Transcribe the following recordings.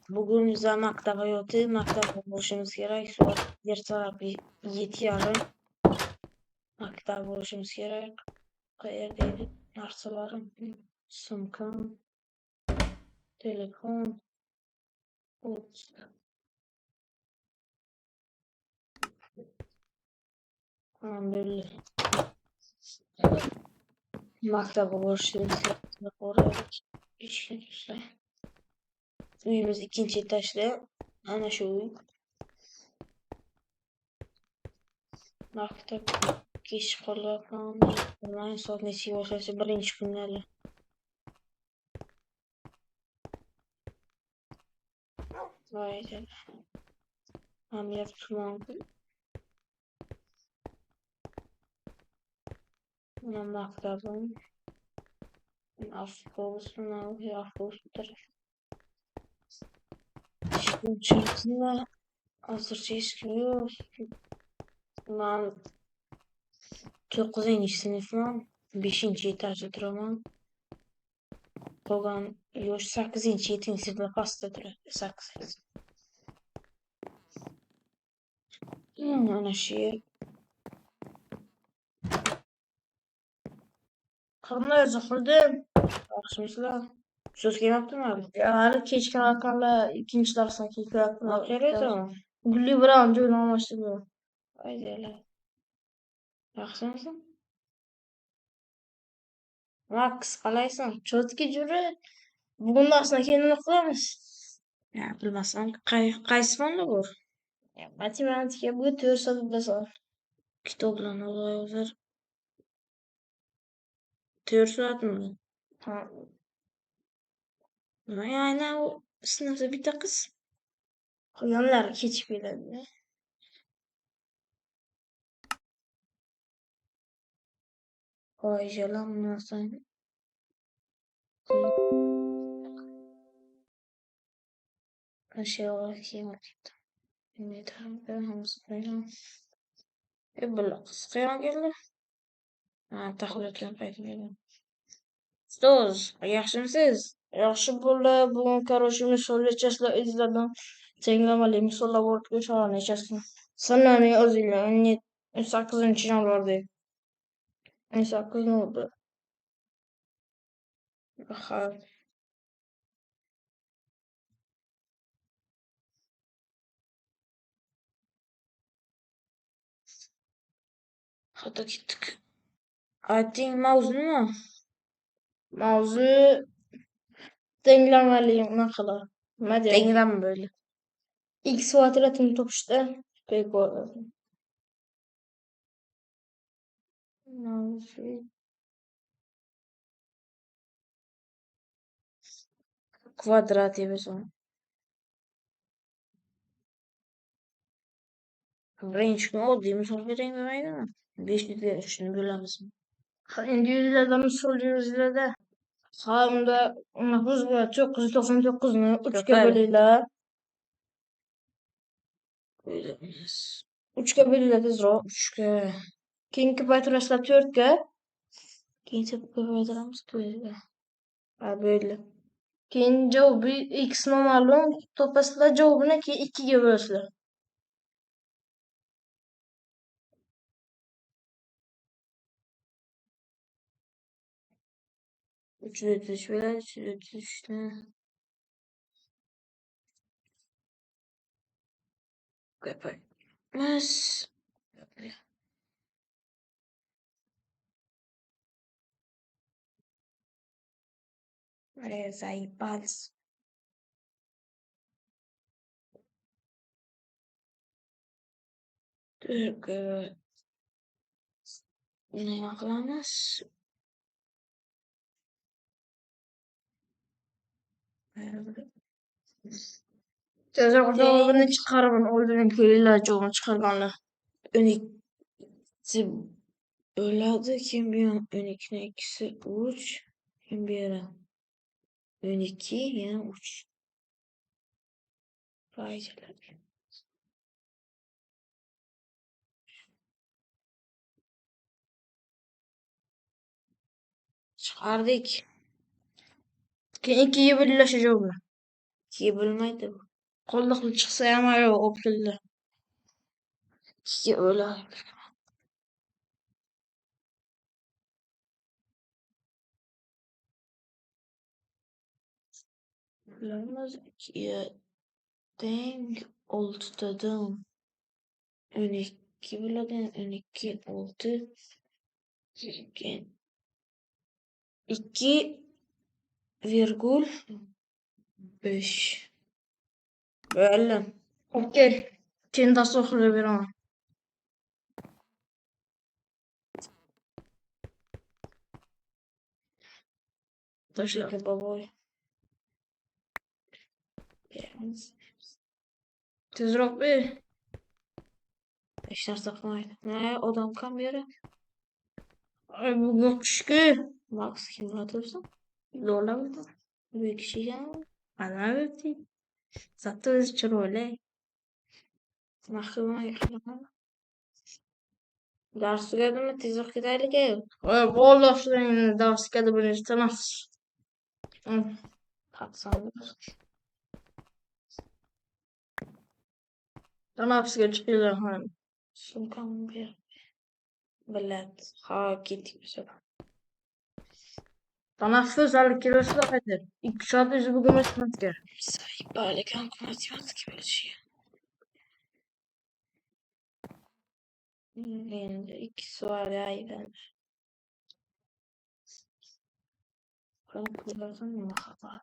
Bugün bize maktaba yotu, maktaba buluşumuz gerek. Soğuk saat 7:30 maktaba buluşumuz gerek. Qayerdeydi narsalarim, sumkam, telefon, böyle maktaba buluşumuz gerek. Oraya işte. Uyumuz ikinci etaşta. Ana şu uy. Maktab kech qolyapman. Bilmayman soat nechiga boshlanishi birinchi kunlar. Voy, amir tuman. Mana maktabim. Avtobus taraf. Ishga hozircha hech kim yo'q. Men 9-sinfman, 5-etajda turaman. Qolgan yosh 8-7 sinflar pastda turadi. 8. Ana shu yer. Qanday qildim? Yaxshimisizlar? So'z kelmabdimi? Hali kechga yaqinlar ikkinchi darsdan kelyaptilar. Kelayaptimi? Gulli bilan joyni almashtirdim. Aydilar. Yaxshimisan? Max, qalaysan? Chotki juri. Bugun darsdan keyin nima qilamiz? Bilmasam, qaysi fonda bor? Matematika bu 4 soat bilasan. Kitoblarni hozir 4 soatmi? Ha. Ayna u sinfda bitta qiz. Qolganlar kechib keladi. Fohishalar munosib. Ashyolar kiymoqda. Bular qisqa keldi. Tahlilotlar qaytib keldi. Ustoz, yaxshimisiz? Yaxshi bo'ldi. Bugun короче misollar izladim. Tenglamali misollar bo'lib o'shalar nechasini. Sanani o'zinglar 18-yanvarda. 18 bo'ldi. Ha. Hatto ketdik. Ayting mavzu nima? Mavzu tenglamali narxlar. Nima deyapti? Tenglama böyle. X kvadratini topishda mavzu kvadrat yapıyorsun. Birinchi kun oddiy misol berang demaydimi? 500 ga 3 ni bo'lamizmi? Endi yuzlarda misol yuzlarda. Ha, unda 999 ni 3 ga bo'linglar. 3 ga bo'linglar tezroq. 3 ga. Keyin ko'paytirasizlar 4 ga. Keyin ko'paytiramiz 4 ga. Ha, böyle. Keyin javobi x noma'lum topasizlar, javobini keyin 2 ga bo'lasizlar. Üçü de düşmeler, üçü de düştü. Yapamaz. Zaybals. Türk ne yapılamaz? Cevabını çıkarımın. Oradan köylüler cevabını çıkarganlar. Önükçi öyle kim bir önükne ikisi uç. Kim bir yere. Önüki yani uç. Faydalar. Çıkardık. Keyin 2'ye birleşeceğim. İkiye bölünmeydi bu. Kolluklu çıksa ama yok o pilli. İkiye öyle. Bilemez ikiye denk oltudadım. 12 biladan 12 oldu. 2,5. Böyle. Okey. Kendi de sokuyor bir an. Taşla baboy. Tezrok bir. İşler saklamaydı. Ne odam kamera. Ay bu gökşükü. Max kim atıyorsa. Zorla mı? Bir kişi ya. Bana öptü. Zaten biz çırole. Mahkeme yakın. Ders geldi mi tezrok giderli gel. Ay bol lafların ders geldi bunu istemez. Katsandı. Dann hab's gespielt. So kann wir. Belet. Ha git güzel. Danach özellikle eder. İlk saat yüzü bugün matematik. Sahip böyle kanka matematik böyle şey. Yani ikisi var ya ben. Kankalardan mı haber?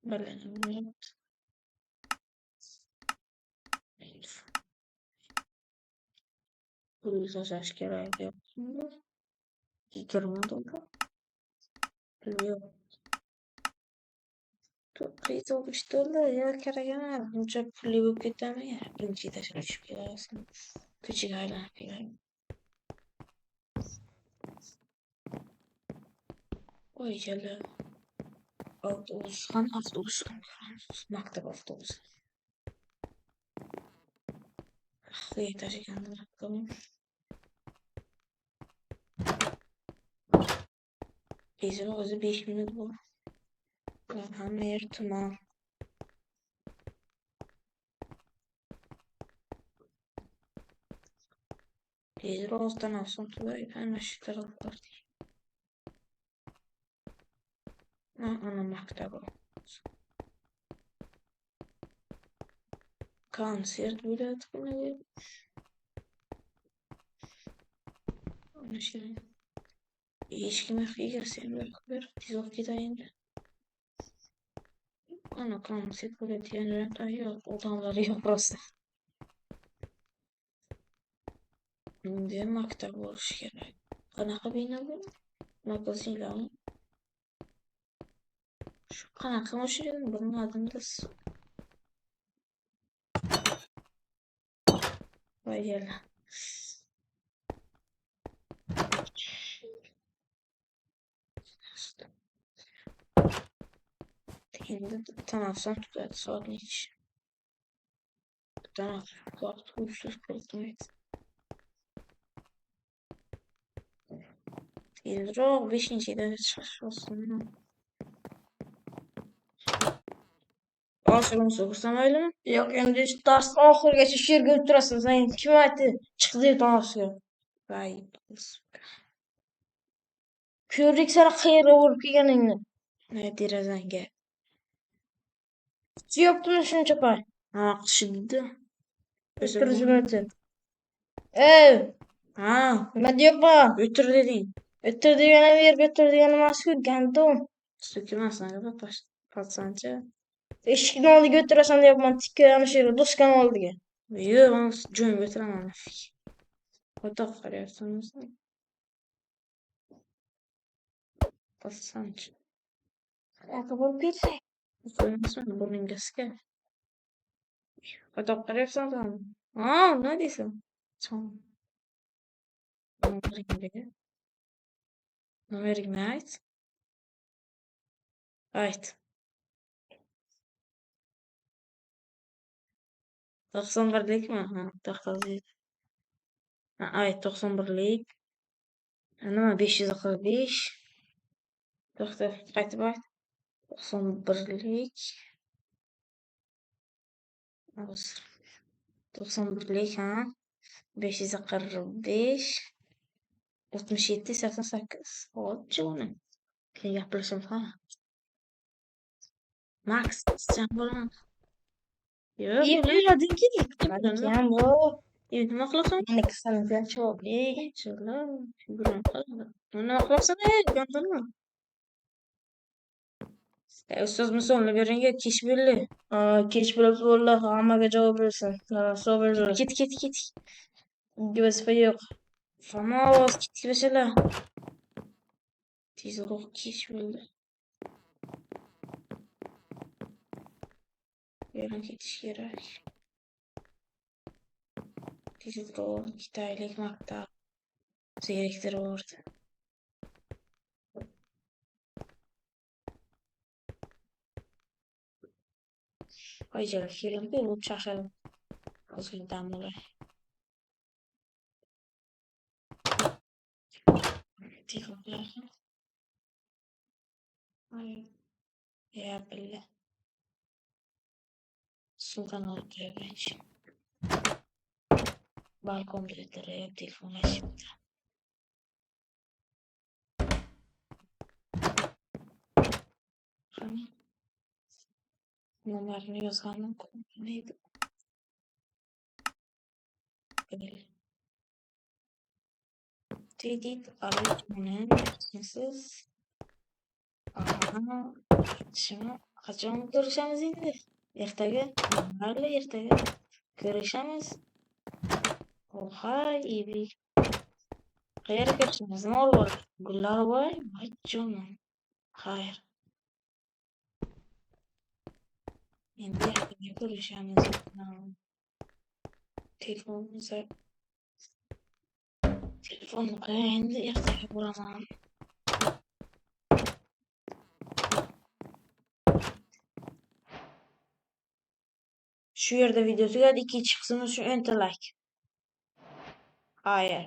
Böyle ne? Bu yüzden aşkara yaptım. Yıkırmadım da. Biliyorum. Kıyıt oluştu da ya kere genel. Mucha puli bu kitame ya. Birinci de çalışıp gidersin. Küçük ailen filan. Oy canım. Autobus. Han autobus. Maktep autobus. Kıyıtaşı kendine bakalım. Bizim o 5 minut bu. Hem yer tamam. Biz Roz'dan alsam tuvalet. Ben aşık taraflar değil. Ana maktaba. Kanser bile tıklanıyor. Ona şey. İlişkime fikir sen bir tizok gideyim. Ana kanser bile diyen renk yok. Odamları yok burası. Diye maktaba oluş gerek. Kanaka bina bu. Magazin şu kanaka hoşuyorum. Bunun adını da vay yalla. Şimdi tanafsan tutar saat hiç. Tanaf vakti uçsuz kurtulmayız. Hidro 5. de çalışmasın. Asılım sokursam öyle mi? Yok hem de işte ders ahır geçiş yer götürürsün. Sen kime etti? Çıktı tanafsın. Vay. Körlük sana hayır vurup geleni. Ne direzen gel. Yaptın şunu çapar. Ha şimdi. Ötürücü ötür. Ev. Ha. Ne diyor bu? Ötür dedin. Ötür diyene ver götür diyene maskül kendim. Sökülmezsen kadar patsanca. Eşkin oldu götürürsen de yapman tikke yanlış yere. Dostkan oldu ki. Yok ben cümle götüremem. Otak arıyorsanız. Patsanca. Ayakkabı bir şey. Söylemezsen bunun gaske. Otak arıyorsan tamam. Aa ne diyorsun? Tamam. Numarayı ait. Ait. 91'lik mi? Ha, 900. Ha, ait 91'lik. Nima 545. To'xta, qaytib ayt. 91'lik. 91'lik, ha? 545 67 88. Hopchi uni. Keyin gaplashamiz, ha? Max, sen bo'laman. Yo'q, bo'lading kedik. Qadimkan bu. Nima qilasan? Meniki sanakdan chiqib. Chiqlar. Figuran qiladi. Nima qilasan? Gandalma. Ustoz misolni beringa kech bo'ldi. Kech bo'lib bo'ldi. Hammaga javob bersin. Savol ber. Ket. Vazifa yo'q. Famoz ketibsizlar. Tezroq kech bo'ldi. Yana ketish kerak. Tezroq Xitoylik maktab direktori bordi. Qo'ychilar keling-ku, bu chaqirib. Ozgina dam olay. Telefonlar. Ya billa. Suvdan olib qo'yaylik. Balkonda o'tirib telefonlashibdi. Qani? Nomerini yozganim neydi? Tehdit arayışının siz şimdi qachon ko'rishamiz endi? Ertaga, mayli ertaga ko'rishamiz. Ohay, ibi. Qayerga ko'rishamiz? Nima olib bor? Gullarboy, majjonim. Xayr. Endi ertaga ko'rishamiz. Telefonni qo'yay, endi ertaga boraman. Shu yerda video tugadi. Ikkinchi qismi shu 10 ta like. Xayr.